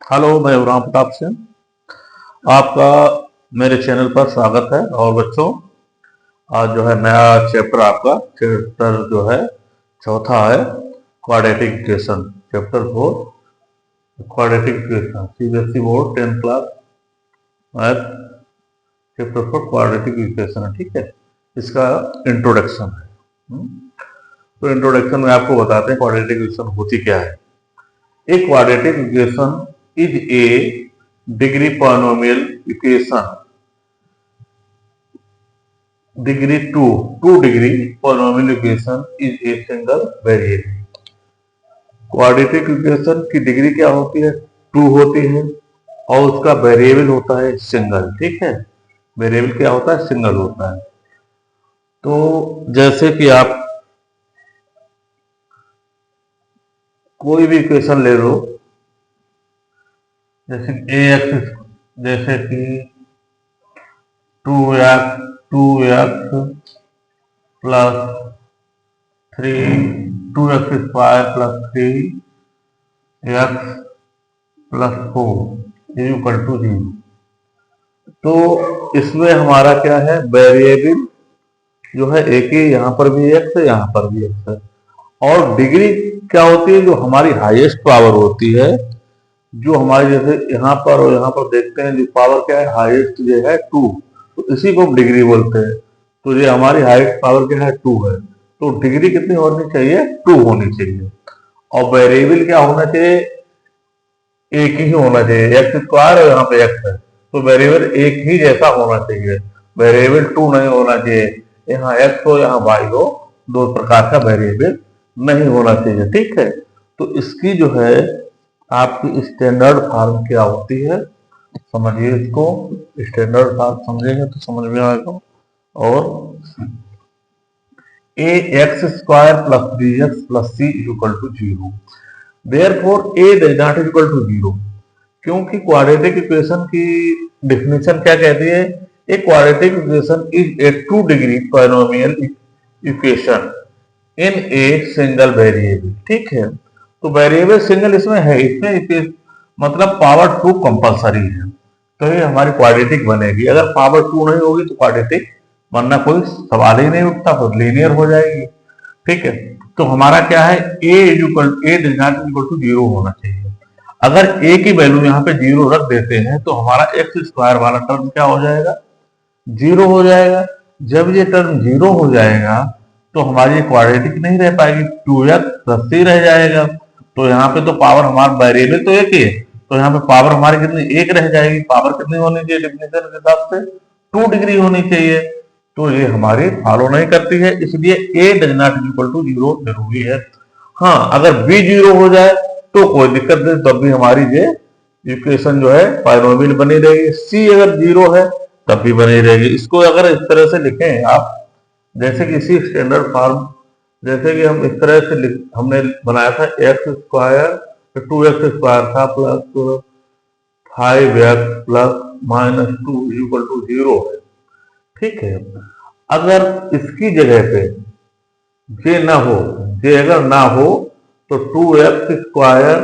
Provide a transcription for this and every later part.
Hello, मैं राम प्रताप सिंह। आपका मेरे चैनल पर स्वागत है। और बच्चों, आज जो है नया चैप्टर, आपका चैप्टर जो है चौथा है, quadratic equation. Chapter 4, quadratic equation, CBSE board 10th class math, chapter 4 quadratic equation है। ठीक है, इसका इंट्रोडक्शन है। तो इंट्रोडक्शन में आपको बताते हैं क्वाड्रेटिक इक्वेशन होती क्या है। A quadratic equation is a degree polynomial equation. Degree 2 degree polynomial equation is a single variable. Quadratic equation की डिग्री क्या होती है? 2 होती है और उसका वेरिएबल होता है सिंगल। ठीक है, वेरिएबल क्या होता है? सिंगल होता है। तो जैसे कि आप कोई भी इक्वेशन ले लो, जैसे जैसे कि 2x plus 2x square plus 3x plus 4 equal to 0। तो इसमें हमारा क्या है? वेरिएबल जो है एक ही, यहाँ पर भी x है, यहाँ पर भी x है। और डिग्री क्या होती है? जो हमारी हाईएस्ट पावर होती है, जो हमारे जैसे यहाँ पर और यहाँ पर देखते हैं, जो पावर क्या है? हाईएस्ट जो है 2, तो इसी को हम डिग्री बोलते हैं। तो ये हमारी हाईएस्ट पावर क्या है? 2 है। तो डिग्री कितनी होनी चाहिए? 2 होनी चाहिए। और वेरिएबल क्या होना चाहिए? एक ही होना चाहिए। एक्स स्क्वायर और यहाँ पे एक्स है, तो वेरिएबल एक ही जैसा होना चाहिए। वेरिएबल 2 नहीं होना चाहिए। यहाँ एक्स हो, यहाँ वाई हो, दो प्रकार का वेरिएबल नहीं होना चाहिए। ठीक है, तो इसकी जो है आपकी स्टैंडर्ड फॉर्म क्या होती है, समझिए इसको। स्टैंडर्ड फॉर्म समझेंगे तो समझ में आएगा। और a x square plus 3x plus c equal to 0। Therefore a does not equal to 0, क्योंकि क्वाड्रेटिक इक्वेशन की डेफिनेशन क्या कहती है? A quadratic equation is a 2 degree polynomial equation in a single variable. ठीक है, तो वेरिएबल सिंगल इसमें है, इसमें मतलब पावर 2 कंपलसरी है, तो ये हमारी क्वाड्रेटिक बनेगी। अगर पावर 2 नहीं होगी तो क्वाड्रेटिक बनना कोई सवाल ही नहीं उठता, तो लीनियर हो जाएगी। ठीक है, तो हमारा क्या है? ए डज नॉट इक्वल टू 0 होना चाहिए। अगर ए की वैल्यू यहाँ पे 0 रख देते हैं तो हमारा एक्स स्क्वायर वाला टर्म क्या हो जाएगा? 0 हो जाएगा। जब ये टर्म 0 हो जाएगा तो हमारी क्वाड्रेटिक नहीं रह पाएगी, 2x प्लस c रह जाएगा। तो यहाँ पे तो पावर हमारा वेरिएबल तो एक ही है, तो यहाँ पे पावर हमारी कितनी? 1 रह जाएगी। पावर कितनी होनी चाहिए डेफिनेशन के हिसाब से? 2 डिग्री होनी चाहिए। तो ये हमारी फॉलो नहीं करती है, इसलिए a does not equal to 0 जरूरी है। हाँ, अगर b 0 हो जाए तो कोई दिक्कत नहीं, तब भी हमारी ये इक्वेशन जो है पॉलिनोमियल बनी रहेगी। c अगर 0 है तब भी बनी रहेगी। इसको अगर इस तरह से लिखें आप, जैसे कि इसी स्टैंडर्ड फॉर्म, जैसे कि हम इस तरह से हमने बनाया था, एक्स स्क्वायर 2x स्क्वायर था plus 5x plus minus 2 equal to 0 है। ठीक है, अगर इसकी जगह पे जे ना हो, जे अगर ना हो तो 2x स्क्वायर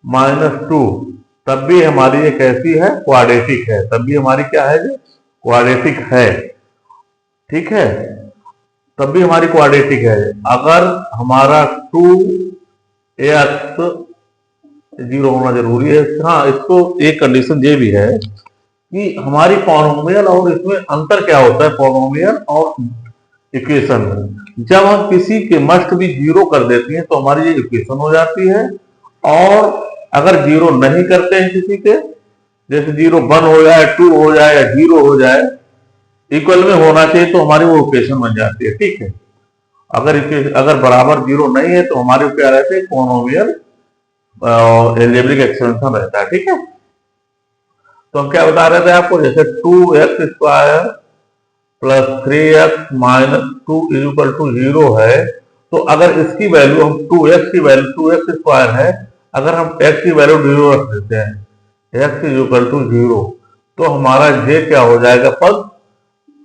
माइनस 2, तब भी हमारी ये कैसी है? क्वाड्रेटिक है। तब भी हमारी क्या है? जो क्वाड्रेटिक है। ठीक है, तब भी हमारी क्वाड्रेटिक है। अगर हमारा 2x 0 होना जरूरी है। हाँ, इसको एक कंडीशन ये भी है कि हमारी पॉलिनोमियल और इसमें अंतर क्या होता है? पॉलिनोमियल और इक्वेशन में जब हम किसी के मस्ट भी 0 कर देती हैं तो हमारी ये इक्वेशन हो जाती है। और अगर 0 नहीं करते हैं किसी के, जैसे 0 1 हो जाए, 2 हो जाए या 0 हो जाए, इक्वल में होना चाहिए, तो हमारी वो इक्वेशन बन जाती है। ठीक है, अगर बराबर 0 नहीं है तो हमारे क्या रहते हैं? पॉलिनोमियल एल्जेब्रिक एक्सपेंशन रहता है। ठीक है, तो हम क्या बता रहे थे आपको? जैसे 2x square plus 3x minus 2 equal to 0 है, तो अगर इसकी वैल्यू हम 2x की वैल्यू 2x स्क्वायर है, अगर हम x की वैल्यू 0 रख देते हैं, x इक्वल टू 0, तो हमारा ये क्या हो जाएगा? पद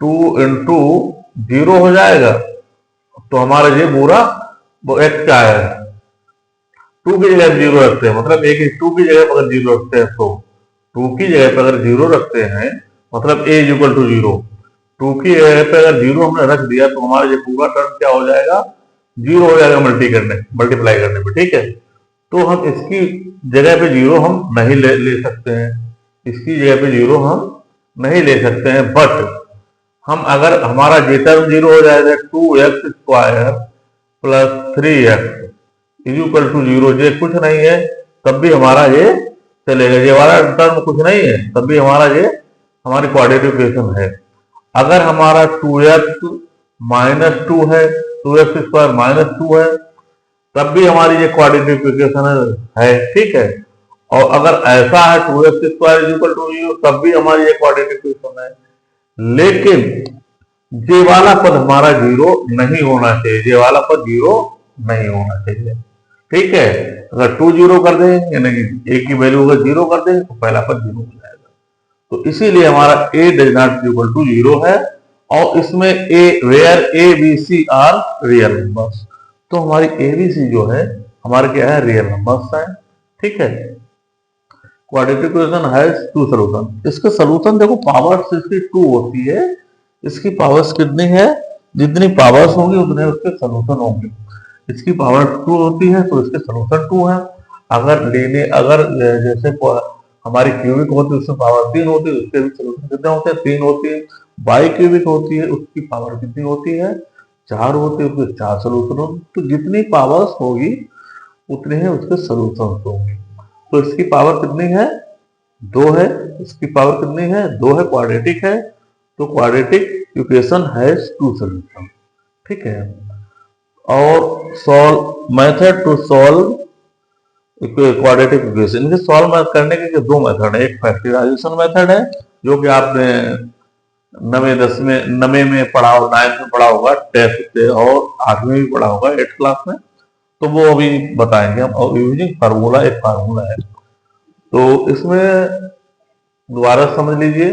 2 इंटू 0 हो जाएगा, तो हमारा ये पूरा वो x का आएगा। टू की जगह जीरो रखते हैं, मतलब एक टू की जगह पर अगर जीरो रखते हैं तो टू की जगह पर अगर जीरो रखते हैं मतलब a is equal to zero, two की जगह पे अगर जीरो हमने रख दिया तो हमारा ये पूरा टर्म क्या हो जाएगा, जीरो हो जाएगा मल्टीप्लाई करने पे, ठीक है। तो हम इसकी जगह पे जीरो हम नहीं ले सकते हैं, इसकी जगह पे जीरो हम नहीं ले सकते हैं, बट हम अगर हमारा जे टर्म जीरो हो जाएगा, two x square plus three x is equal to zero, ये कुछ नहीं है तब भी हमारा ये चलेगा, ये वाला टर्म कुछ नहीं है तब भी हमारा ये हमारी क्वाड्रेटिक इक्वेशन है। अगर हमारा टू एक्स माइनस टू है, two x square minus two है, तब भी हमारी ये क्वाड्रेटिक इक्वेशन है, ठीक है। और अगर ऐसा है two x square is equal to zero, तब भी हमारी ये क्वाड्रेटिक इक्वेशन है। लेकिन ये वाला पद हमारा जीरो नहीं होना चाहिए, ये वाला पद जीरो नहीं होना चाहिए, ठीक है। अगर टू जीरो कर दें यानी कि ए की वैल्यू अगर जीरो कर दें तो पहला पद जीरो हो जाएगा, तो इसीलिए हमारा a does not equal to zero है। और इसमें a where a b c are real numbers, तो हमारी ए बी सी जो है हमारे क्या है, रियल नंबर्स है, ठीक है। Quadratic equation has two solution, इसके सॉल्यूशन देखो पावर्स इसकी टू होती है, इसकी पावर्स कितनी है, जितनी पावर्स होंगी उतने उसके सॉल्यूशन होंगे। इसकी पावर टू होती है तो इसके सॉल्यूशन टू है। अगर जैसे हमारी क्यूबिक होती है उसमें पावर तीन होती है, उसके भी सॉल्यूशन कितने होते हैं, तीन होती है। बाई क्यूबिक होती है उसकी पावर कितनी होती है, चार होती है, उसके चार सॉल्यूशन होंगे। तो जितनी पावर्स होगी उतने ही उसके सॉल्यूशन होंगे। तो इसकी पावर कितनी है, दो है, इसकी पावर कितनी है, दो है, क्वाड्रेटिक है, तो quadratic equation has two solution, ठीक है। और solve method to solve quadratic equation, इनके सॉल्व करने के दो मेथड है, एक फैक्टराइजेशन मेथड है जो कि आपने नवे में पढ़ा हो, नाइन्थ में पढ़ा होगा टेस्ट से, और आठवीं में भी पढ़ा होगा एट्थ क्लास में, तो वो अभी बताएंगे हम। और यूजिंग फार्मूला, एक फार्मूला है, तो इसमें दोबारा समझ लीजिए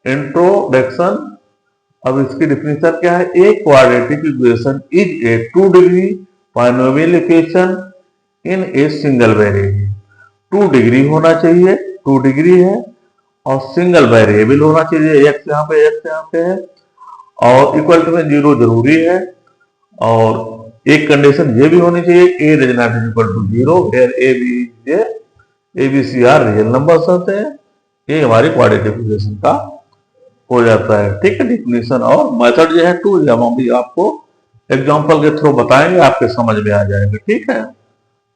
इंट्रोडक्शन। अब इसकी डिफिनेशन क्या है, a quadratic equation is A two degree polynomial equation in a single variable, two degree होना चाहिए, टू डिग्री है, और सिंगल वेरिएबल होना चाहिए, एक्स यहाँ पे एक्स यहाँ पे है, और इक्वल टू में जीरो जरूरी है। और एक कंडीशन ये भी होनी चाहिए, a does not equal to zero, where a b c are real numbers होते हैं। ये हमारी क्वाड्रेटिक इक्वेशन का हो जाता है, ठीक है। डिफिनेशन और मेथड जो है टू, जब हम भी आपको एग्जांपल के थ्रू बताएंगे आपके समझ में आ जाएंगे, ठीक है।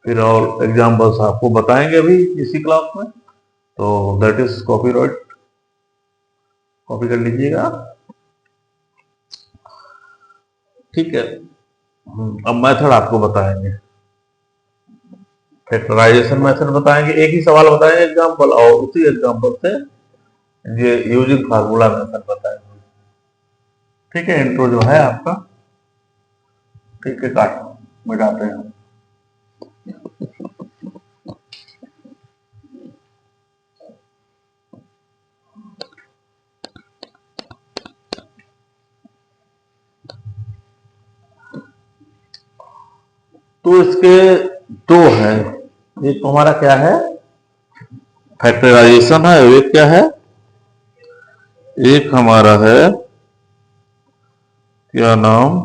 फिर और एग्जांपल्स आपको बताएंगे अभी इसी क्लास में, तो दैट इज कॉपीराइट, कॉपी कर लीजिएगा, ठीक है। अब मेथड आपको बताएंगे, फैक्टराइजेशन मेथड बताएंगे, एक ही सवाल बताएंगे एग्जांपल, और उसी एग्जांपल से ये यूजिंग फार्मूला मेथड बताएंगे, ठीक है। इंट्रो जो है आपका, ठीक है, काट मिटाते हैं। तो इसके दो हैं, एक हमारा क्या है, फैक्टराइजेशन है, एक क्या है, एक हमारा है क्या नाम,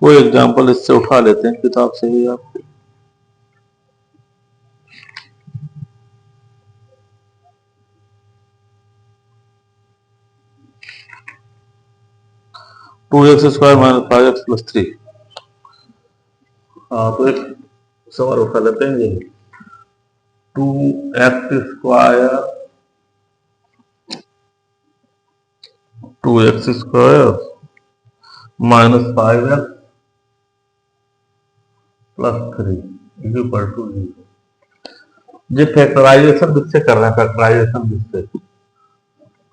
कोई एग्जांपल इससे उठा लेते हैं किताब से ही आपके। Two x square minus five x plus three, हाँ तो एक सवाल उठा लेते हैं ये, two x square, two x square minus five x plus three equal to zero. ये फैक्टराइजेशन विथ से कर रहे हैं, फैक्टराइजेशन विथ से,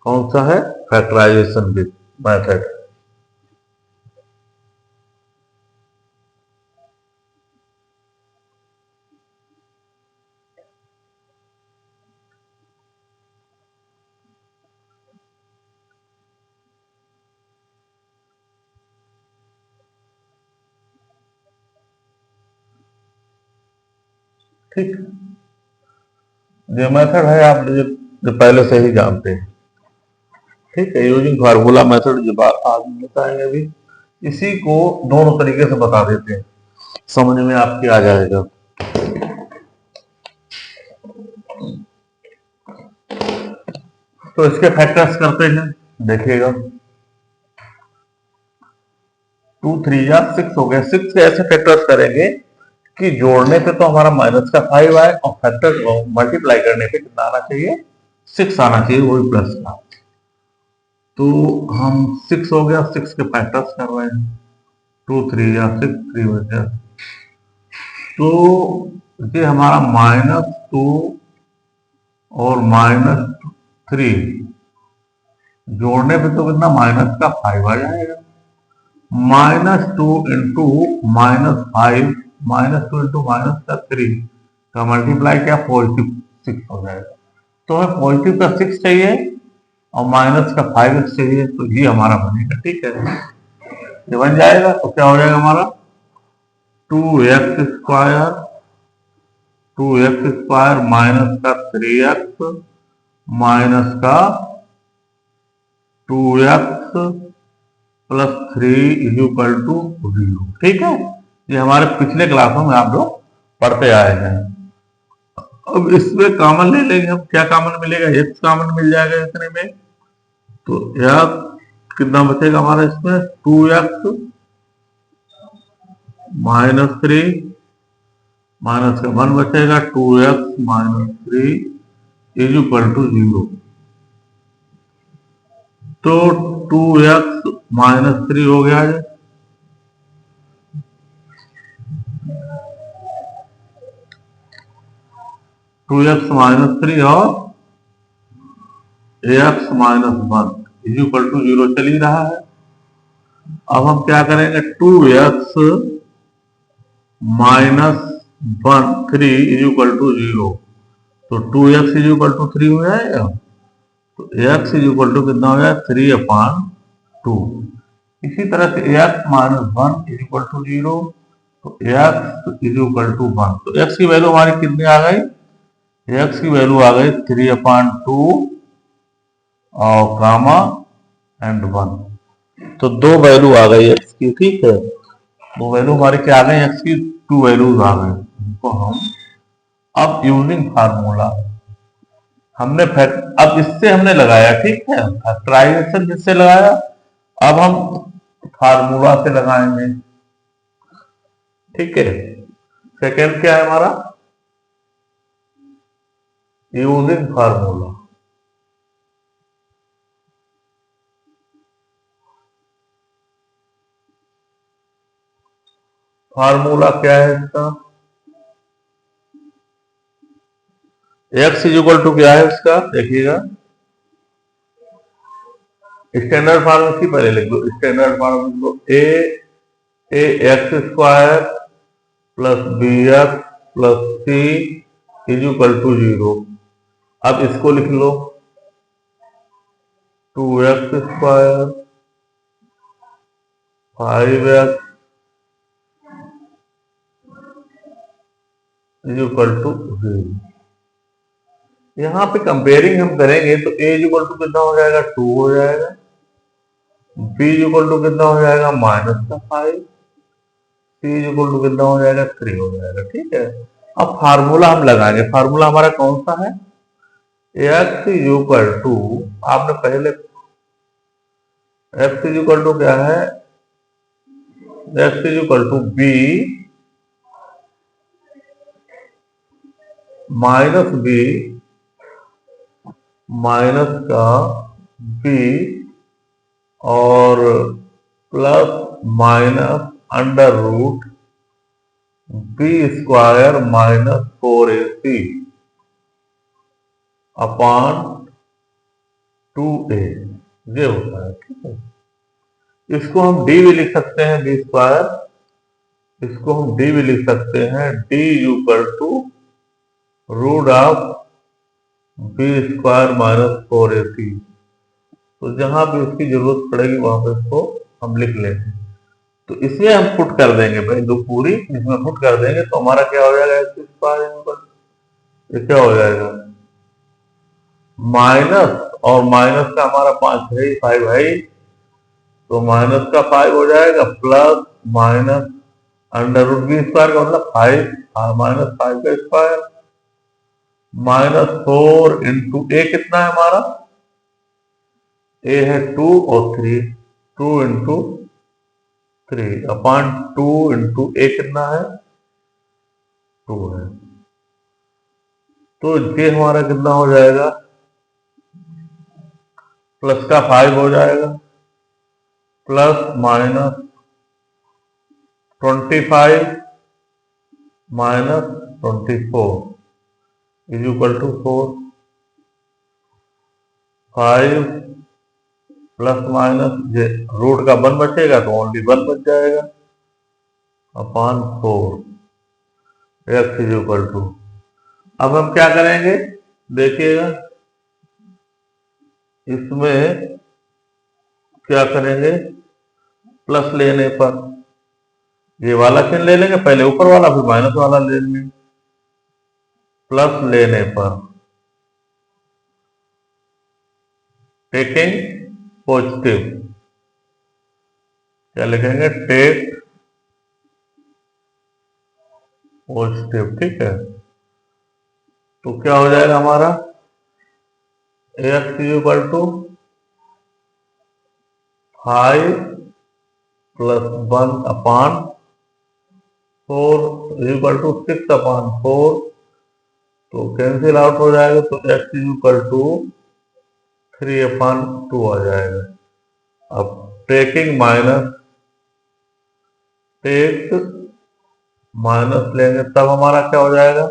कौन सा है, फैक्टराइजेशन विथ मेथड। ठीक, ये मेथड है आप जो पहले से ही जानते हैं। ठीक है, यूजिंग फार्मूला मेथड जो आज बताएंगे अभी, इसी को दोनों तरीके से बता देते हैं, समझ में आपके आ जाएगा। तो इसके फैक्टर्स करते हैं, देखिएगा 2 3 या 6 हो गया। 6 के ऐसे फैक्टर्स करेंगे कि जोड़ने पे तो हमारा माइनस का 5 आए और फैक्टर मल्टीप्लाई करने पे कितना आना चाहिए, 6 आना चाहिए, वही प्लस का। तो हम 6 हो गया, 6 के फैक्टर्स कर रहे हैं, 2 3 या 6 3 हो गया। तो ये हमारा -2 और -3 जोड़ने पे तो कितना माइनस का 5 आ जाएगा। -2 इंटू -5 -2 इंटू -3 का मल्टीप्लाई क्या +6 हो जाएगा। तो हमें पॉजिटिव का 6 चाहिए और माइनस का 5x चाहिए, तो ये हमारा बनेगा। ठीक है, ये बन जाएगा। तो क्या हो जाएगा हमारा 2x स्क्वायर माइनस का 3x माइनस का 2x plus 3 is equal to 0। ठीक है, ये हमारे पिछले क्लासों में आप लोग पढ़ते आए हैं। अब इसमें कॉमन ले लेंगे हम, क्या कॉमन मिलेगा, x कॉमन मिल जाएगा इतने में। तो x कितना बचेगा हमारा इसमें, 2x -3 माइनस का 1 बचेगा, 2x -3 इज इक्वल टू 0। तो 2x -3 हो गया है, -3 और ax -1 इज इक्वल टू 0 चल ही रहा है। अब हम क्या करेंगे, 2x -3 इज इक्वल टू 0, तो 2x इज इक्वल टू 3 हो जाएगा। तो x इज इक्वल टू कितना हो जाएगा, 3/2। इसी तरह से x -1 इज इक्वल टू 0, तो x इज इक्वल टू 1। तो x की वैल्यू हमारी कितनी आ गई, x की वैल्यू आ गई 3/2 और कामा एंड 1। तो 2 वैल्यू आ गई x की। ठीक है, 2 वैल्यू हमारे क्या आ गए, x की 2 वैल्यूज आ गए। इनको हम अब यूजिंग फार्मूला हमने अब इससे हमने लगाया। ठीक है, फैक्टराइजेशन जिससे लगाया, अब हम फार्मूला से लगाएंगे। ठीक है, सेकेंड क्या है हमारा, यूजिंग फार्मूला। फार्मूला क्या है इसका, x इज इक्वल टू क्या है इसका, देखिएगा स्टैंडर्ड फॉर्म इसकी पहले लिख दो, स्टैंडर्ड फॉर्म लिख दो, a x square plus b x plus c is equal to 0। अब इसको लिख लो, 2x square 5x is equal to 0। यहां पे कंपेयरिंग हम करेंगे तो a इज इक्वल टू कितना हो जाएगा, 2 हो जाएगा, b इज इक्वल टू कितना हो जाएगा -5, c इज इक्वल टू कितना हो जाएगा 3 हो जाएगा। ठीक है, अब फार्मूला हम लगाएंगे। फार्मूला हमारा कौन सा है, x इज इक्वल टू, आपने पहले x इज इक्वल टू क्या है, x is equal to b -b minus का b और plus minus under root b square -4ac upon 2a, ये होता है। ठीक है, इसको हम d भी लिख सकते हैं, b स्क्वायर, इसको हम d भी लिख सकते हैं, d equal to root of b square -4ac। तो जहां भी उसकी जरूरत पड़ेगी वहां पे इसको हम लिख लेंगे। तो इसमें हम पुट कर देंगे भाई, दो पूरी इसमें पुट कर देंगे तो हमारा क्या हो जाएगा, x स्क्वायर ये क्या हो जाएगा, माइनस, और माइनस का हमारा 5 है, 5 है, तो माइनस का 5 हो जाएगा, plus minus under root B square का मतलब 5 माइनस 5 का स्क्वायर, -4 इंटू ए कितना है हमारा, ए है 2 और 3, 2 इंटू 3 अपॉन 2 इंटू ए कितना है, 2 है। तो ये हमारा कितना हो जाएगा, प्लस का 5 हो जाएगा, plus minus 25 minus 24 is equal to 4, 5 plus minus ये रूट का 1 बचेगा तो ओनली 1 बच जाएगा, upon 4 x is equal to. अब हम क्या करेंगे देखिएगा, इसमें क्या करेंगे, प्लस लेने पर ये वाला चिन्ह ले लेंगे, पहले ऊपर वाला फिर माइनस वाला ले लेंगे, प्लस लेने पर टेकिंग पॉजिटिव क्या लिखेंगे, टेक पॉजिटिव, ठीक है। तो क्या हो जाएगा हमारा, x equal to 5 plus 1 upon 4 equal to 6 upon 4, तो कैंसिल आउट हो जाएगा, तो एक्स इक्वल टू 3 अपॉन 2 आ जाएगा। अब टेकिंग माइनस, टेक माइनस लेंगे तब हमारा क्या हो जाएगा,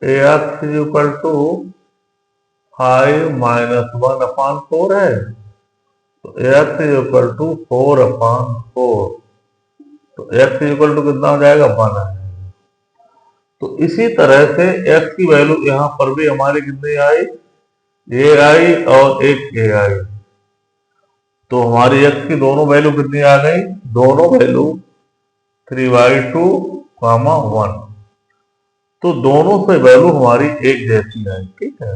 x equal to 5 minus 1 upon 4 है, तो एक्स इक्वल टू 4 अपॉन 4, तो एक्स इक्वल टू कितना हो जाएगा, 1 है। तो इसी तरह से एक्स की वैल्यू यहां पर भी हमारी कितनी आई, ए आई और एक ए आई, तो हमारी एक्स की दोनों वैल्यू कितनी आ गई, दोनों वैल्यू 3/2, 1, तो दोनों से वैल्यू हमारी एक जैसी आई, ठीक है।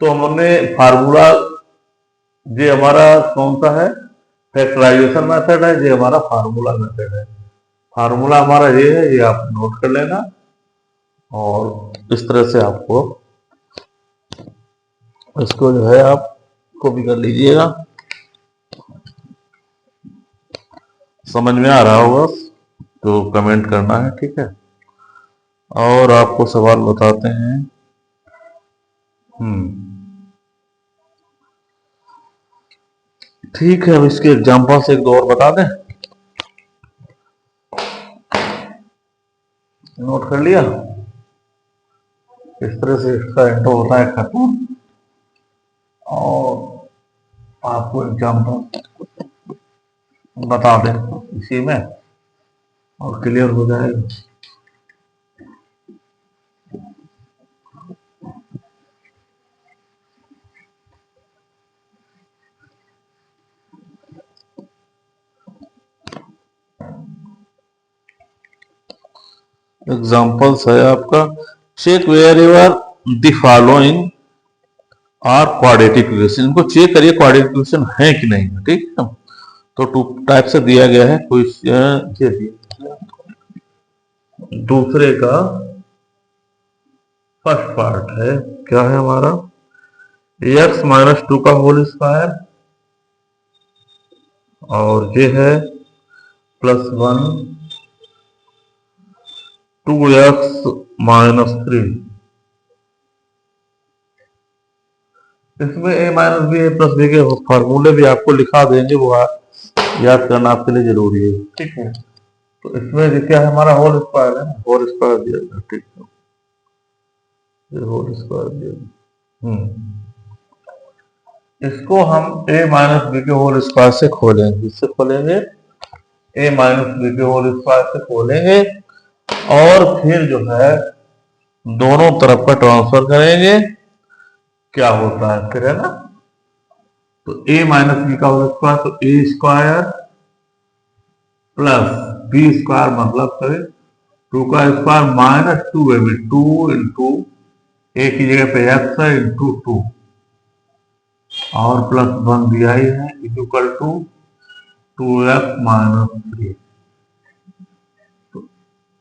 तो हमने फार्मूला, ये हमारा कौन सा है, फैक्टराइजेशन मेथड है, ये हमारा फार्मूला मेथड है। फार्मूला हमारा ये है, ये आप नोट कर लेना और इस तरह से आपको इसको जो है आप कॉपी कर लीजिएगा, समझ में आ रहा होगा तो कमेंट करना है, ठीक है। और आपको सवाल बताते हैं, ठीक है। अब इसके एग्जांपल से एक दो और बता दें, नोट कर लिया, इस तरह से इसका इंट्रो होता है खत्म, और आपको एग्जांपल बता दें इसी में और क्लियर हो जाएगा। एग्जांपल्स है आपका, check wherever the following are quadratic equation, इनको चेक करिए क्वाड्रेटिक इक्वेशन है कि नहीं, ठीक है। तो 2 टाइप से दिया गया है क्वेश्चन, ये दिया दूसरे का फर्स्ट पार्ट है, क्या है हमारा, एक्स माइनस 2 का होल स्क्वायर, और ये है +1 2x माइनस 3, इसमें a minus b, a plus b के फॉर्मूले भी आपको लिखा देंगे, वो याद करना आपके लिए जरूरी है, ठीक है। तो इसमें क्या है हमारा, होल स्क्वायर है, होल स्क्वायर दिया गया, ठीक है, ये होल स्क्वायर दिया गया। इसको हम a माइनस बी के होल स्क्वायर से खोलेंगे, इससे खोलेंगे a माइनस बी के होल स्क्वायर से खोलेंगे, और फिर जो है दोनों तरफ का ट्रांसफर करेंगे, क्या होता है फिर, है ना। तो a माइनस बी का होल स्क्वायर, तो a square plus b square मतलब करें टू का स्क्वायर माइनस टू है, 2 एक ही जगह पे एक्स है इंटू 2 और प्लस 1 दिया ही है equal to 2x minus 3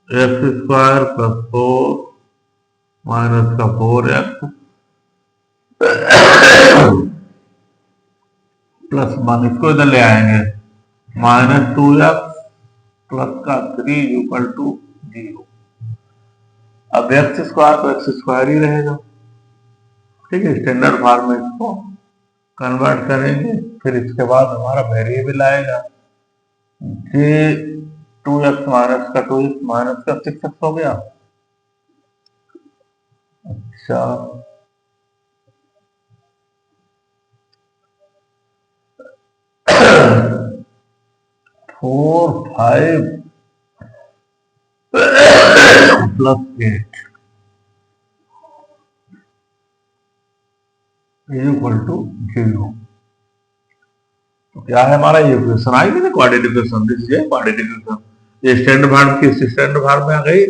x square plus 4 minus का 4x प्लस 1 इसको इधर ले आएंगे माइनस 2x प्लस का 3 इक्वल टू 0। अब एक्स स्क्वायर तो एक्स स्क्वायर ही रहेगा, ठीक है। स्टैंडर्ड फॉर्म में इसको कन्वर्ट करेंगे, फिर इसके बाद हमारा वेरिएबल आएगा जे 2x माइनस का 2x माइनस का 6x हो गया। अच्छा 4 5 प्लस 8 इक्वल टू 0। तो क्या है हमारा ये इक्वेशन आई थी ना, quadratic equation. This is quadratic equation. ये स्टैंडर्ड फॉर्म की स्टैंडर्ड फॉर्म में आ गई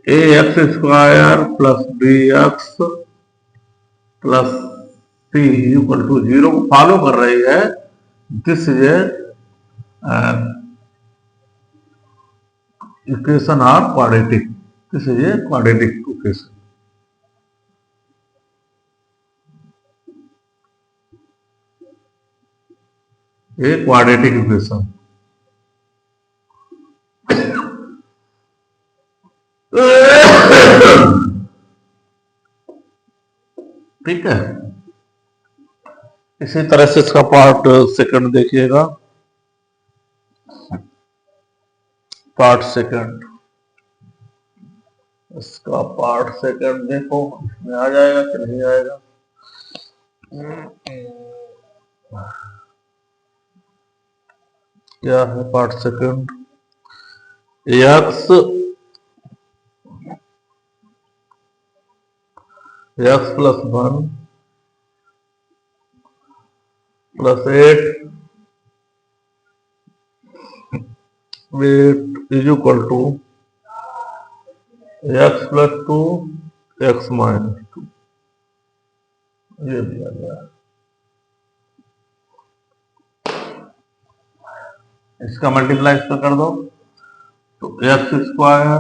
a x square plus b x plus c equal to 0 को फॉलो कर रही है। This is equation are quadratic. This is a quadratic equation. A quadratic equation. ठीक है। इसी तरह से इसका पार्ट सेकंड देखिएगा। पार्ट सेकंड, इसका पार्ट सेकंड देखो, इसमें आ जाएगा कि नहीं आएगा। क्या है part second? X plus 1 plus 8 is equal to x plus 2 x minus 2, ये दिया गया। इसका मल्टीप्लाई इसका कर दो तो x square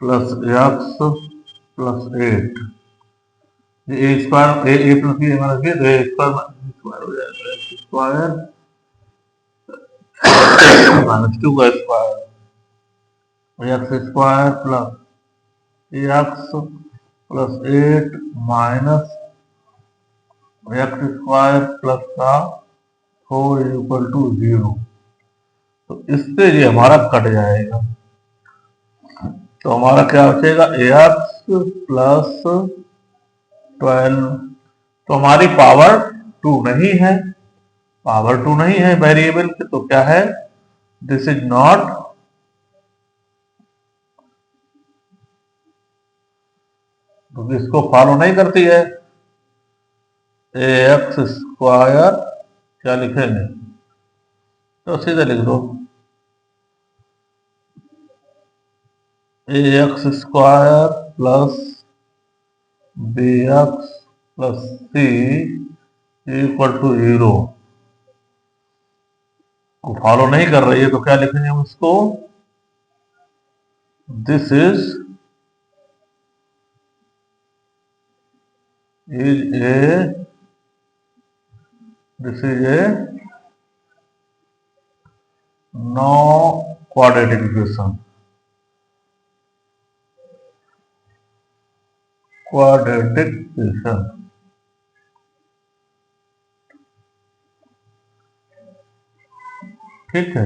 plus x plus 8, ए स्क्वायर ए प्लस बी माइनस बी, तो ए स्क्वायर हो जाएगा। एक्स स्क्वायर माइनस 2 का square x square plus x plus 8 minus x square plus का 4 इक्वल टू 0। तो इससे ये हमारा कट जाएगा, तो हमारा क्या बचेगा एक्स प्लस 12। तो हमारी पावर 2 नहीं है, पावर 2 नहीं है वेरिएबल के, तो क्या है दिस इज नॉट तो इसको फॉलो नहीं करती है। ए एक्स स्क्वायर क्या लिखेंगे तो सीधे लिख दो a x square plus b x plus c equal to 0 को फॉलो नहीं कर रही है, तो क्या लिखेंगे हम इसको this is a no quadratic equation. Quadratic equation, ठीक है।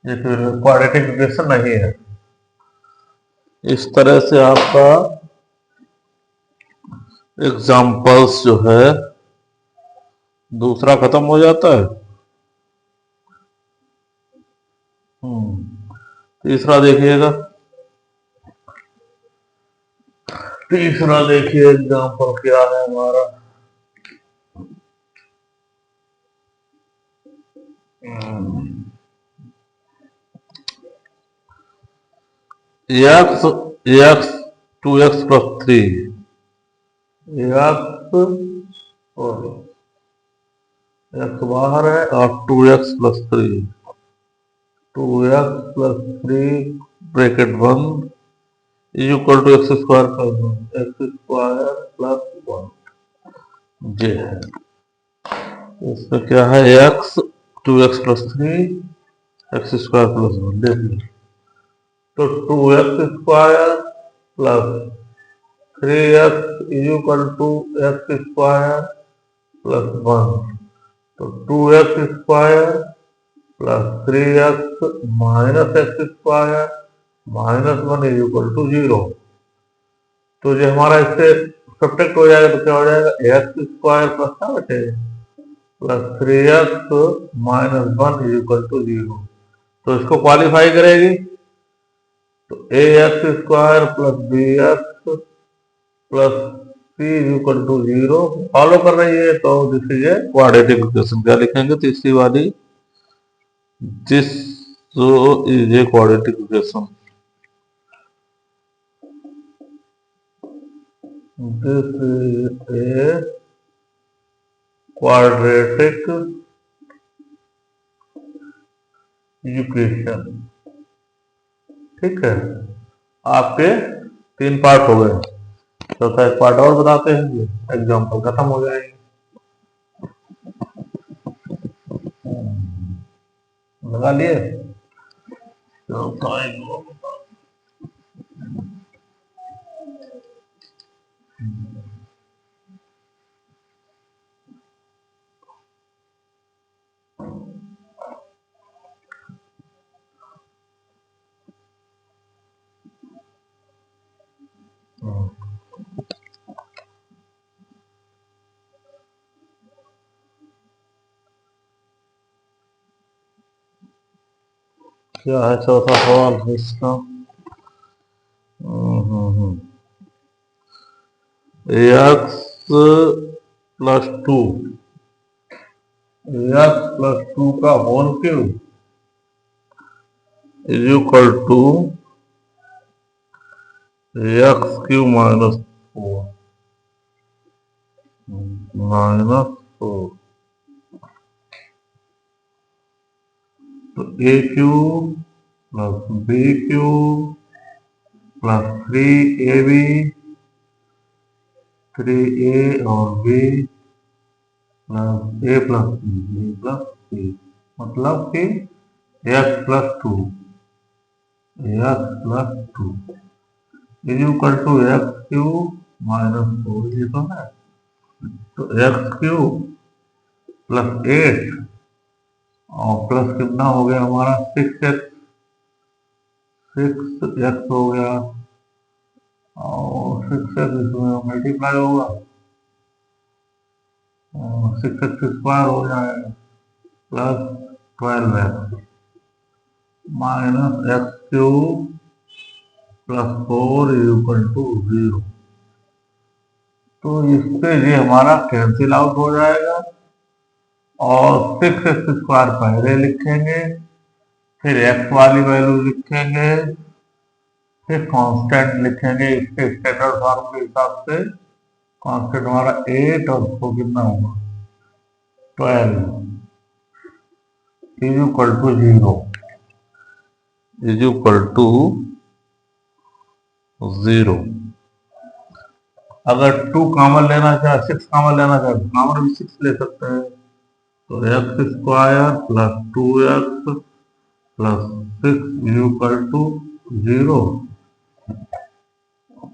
ये फिर क्वाड्रेटिक इक्वेशन नहीं है। इस तरह से आपका एग्जाम्पल्स जो है दूसरा खत्म हो जाता है। तीसरा देखिएगा, तीसरा देखिए एग्जाम्पल क्या है हमारा। X x 2x plus 3 x और एक्स बाहर है और 2x plus 3 2x plus 3 bracket बंद is equal to x square plus 1 x square plus 1 ये है। इसमें क्या है x 2x plus 3 x square plus 1 देख लीजिए। तो 2x square plus 3x is equal to x square plus 1 तो 2x square plus 3x minus x square minus 1 is equal to 0। तो जो हमारा इससे सब्ट्रैक्ट हो जाएगा तो क्या हो जाएगा एक्स स्क्वायर प्लस क्या बचेगा plus 3x minus 1 is equal to 0। तो इसको क्वालिफाई करेगी तो a x square plus b x plus c is equal to 0 follow कर रही है। तो this is a quadratic equation. क्या लिखेंगे तीसरी वाली this is a quadratic equation. This is a quadratic equation. ठीक है आपके 3 पार्ट हो गए। चौथा एक पार्ट और बताते हैं एग्जाम्पल खत्म हो जाएंगे। लगा लिए चौथा एक क्या है चौथा सवाल इसका एक्स प्लस 2 एक्स प्लस 2 का whole cube is equal to x cube minus 4 तो a cube plus b cube plus 3ab 3a और b plus a plus c मतलब कि x plus 2 is equal to x cube minus 4 ये तो है। तो x cube plus 8 और plus कितना हो गया हमारा 6x हो गया और 6x इसमें मल्टीप्लाई होगा 6x स्क्वायर हो जाएगा plus 12x minus x cube plus 4 is equal to 0। तो इससे ये हमारा कैंसिल आउट हो जाएगा और 6x स्क्वायर पहले लिखेंगे फिर x वाली वैल्यू लिखेंगे फिर कांस्टेंट लिखेंगे इसके स्टैंडर्ड फॉर्म के हिसाब से। कांस्टेंट हमारा 8 और 4 कितना होगा 12 is equal to 0 is equal to 0। अगर 2 कॉमन लेना चाहे 6 कॉमन लेना चाहे तो कॉमन भी 6 ले सकते हैं। तो x square plus 2x plus 6 is equal to 0।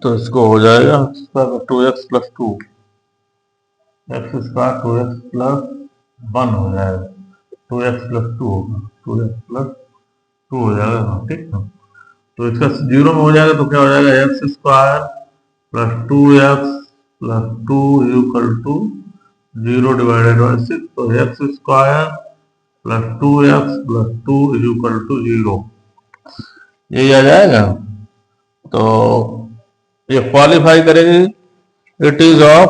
तो इसको हो जाएगा 2x plus 2 x square 2x plus 1 हो जाएगा 2x प्लस 2 होगा 2x प्लस 2 हो जाएगा। ठीक है तो इसका 0 में हो जाएगा तो क्या हो जाएगा x square plus 2x plus 2 equal to 0 divided by 6। तो x square plus 2x plus 2 equal to 0 यही आ जाएगा। तो ये क्वालिफाई करेगी it is of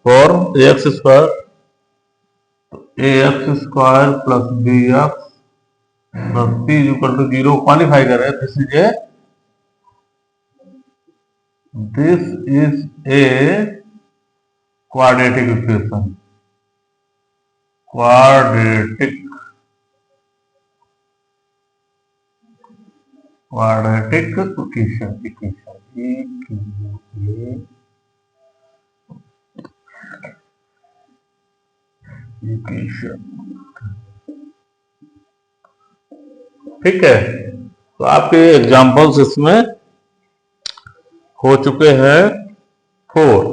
for x square a x square plus b x plus c equal to 0 qualify कर रहे हैं। This is a this is a quadratic equation, quadratic equation equation. ठीक है, तो आपके एग्जाम्पल्स इसमें हो चुके हैं 4।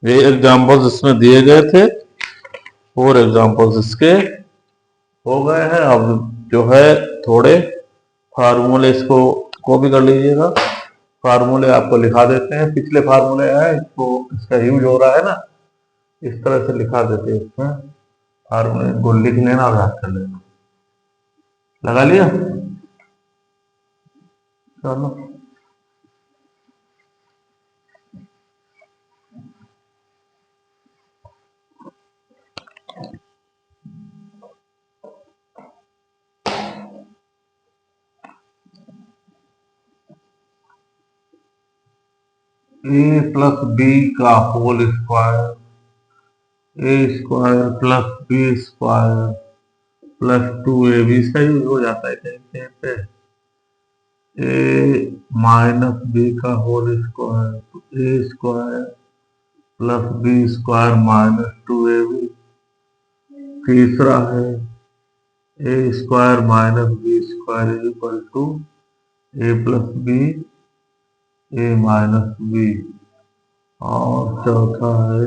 ये एग्जाम्पल्स इसमें दिए गए थे, 4 एग्जाम्पल्स इसके हो गए हैं। अब जो है थोड़े फार्मूले इसको कॉपी कर लीजिएगा, फार्मूले आपको लिखा देते हैं। पिछले फार्मूले हैं, इसको इसका यूज हो रहा है ना, इस तरह से लिखा देते हैं इसमें फार्मूले को, लिख लेना और याद कर लेना। लगा लिया, चलो। ए प्लस बी का whole square, a square plus b square plus 2ab, सही हो जाता है कहीं कहीं पे। ए माइनस बी का होल स्क्वायर, तो a square plus b square minus 2ab। तीसरा है a square minus b square is equal to a plus b, a minus b. और चौथा है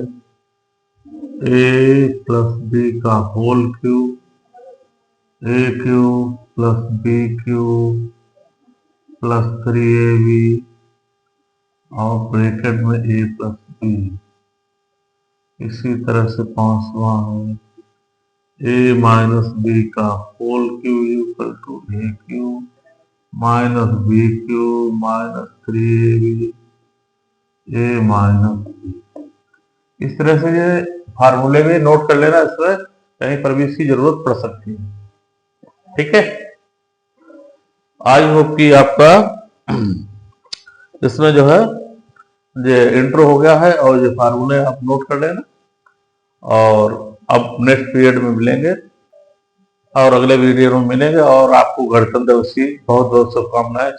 ए प्लस बी का whole cube, a cube plus b cube plus 3ab और bracket में ए plus B. इसी तरह से पांचवा है ए माइनस बी का whole cube equal to a cube minus b cube minus 3ab, a minus b. इस तरह से ये फार्मूले में नोट कर लेना, इसमें कहीं पर भी इसकी जरूरत पड़ सकती है। ठीक है, आई होप कि आपका इसमें जो है ये इंट्रो हो गया है और ये फार्मूले आप नोट कर लेना। और अब नेक्स्ट पीरियड में मिलेंगे और अगले वीडियो में मिलेंगे, और आपको गणतंत्र दिवस की बहुत बहुत शुभकामनाएं।